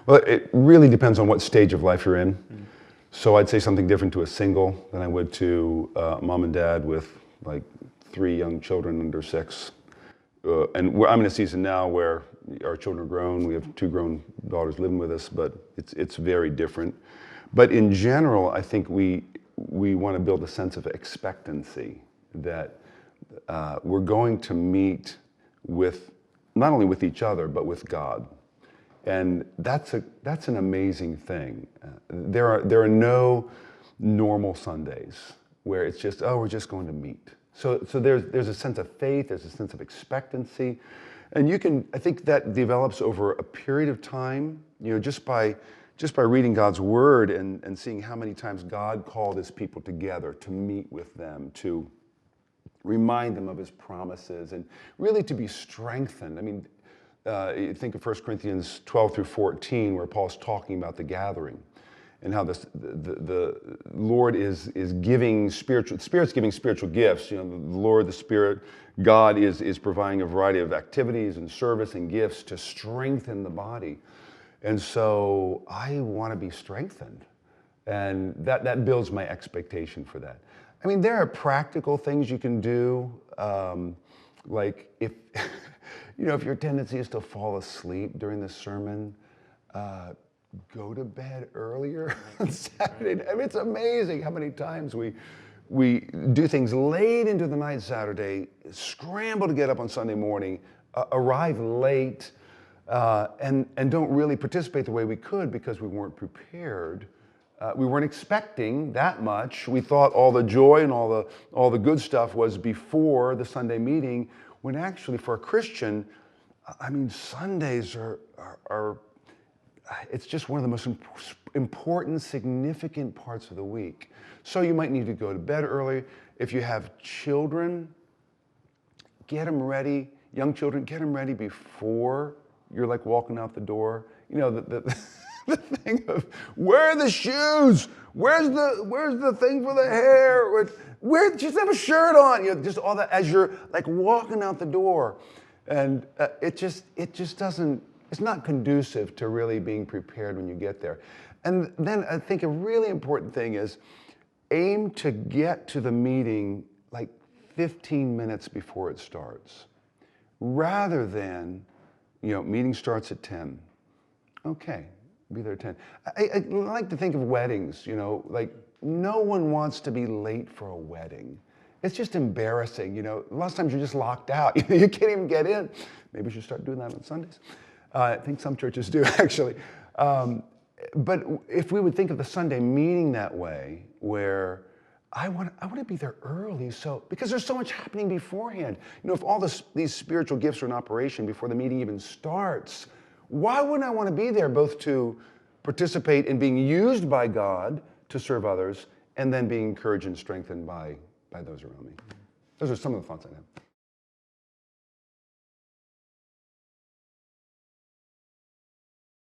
Well, it really depends on what stage of life you're in. So I'd say something different to a single than I would to mom and dad with like 3 young children under 6. I'm in a season now where our children are grown. We have 2 grown daughters living with us, but it's very different. But in general, I think we want to build a sense of expectancy that we're going to meet with, not only with each other, but with God. And that's an amazing thing. There are no normal Sundays where it's just, oh, we're just going to meet. So there's a sense of faith, there's a sense of expectancy. And I think that develops over a period of time, just by reading God's word and seeing how many times God called his people together to meet with them, to remind them of his promises, and really to be strengthened. I mean, you think of 1 Corinthians 12 through 14, where Paul's talking about the gathering and how the Lord is giving the Spirit's giving spiritual gifts. The Lord, the Spirit, God is providing a variety of activities and service and gifts to strengthen the body. And so I want to be strengthened. And that builds my expectation for that. I mean, there are practical things you can do, like if your tendency is to fall asleep during the sermon, go to bed earlier on Saturday. I mean, it's amazing how many times we do things late into the night Saturday, scramble to get up on Sunday morning, arrive late, and don't really participate the way we could because we weren't prepared. We weren't expecting that much. We thought all the joy and all the good stuff was before the Sunday meeting, when actually for a Christian, I mean, Sundays are it's just one of the most important, significant parts of the week. So you might need to go to bed early. If you have children, get them ready. Young children, get them ready before you're like walking out the door. The thing of, where are the shoes? Where's the thing for the hair? Just have a shirt on. Just all that as you're like walking out the door. And it just doesn't, it's not conducive to really being prepared when you get there. And then I think a really important thing is aim to get to the meeting like 15 minutes before it starts, rather than, meeting starts at 10. Okay, be there at 10. I like to think of weddings, like no one wants to be late for a wedding. It's just embarrassing, A lot of times you're just locked out. You can't even get in. Maybe we should start doing that on Sundays. I think some churches do, actually. But if we would think of the Sunday meeting that way, where I want to be there early, because there's so much happening beforehand. If all these spiritual gifts are in operation before the meeting even starts, why wouldn't I want to be there both to participate in being used by God to serve others, and then being encouraged and strengthened by those around me? Those are some of the thoughts I have.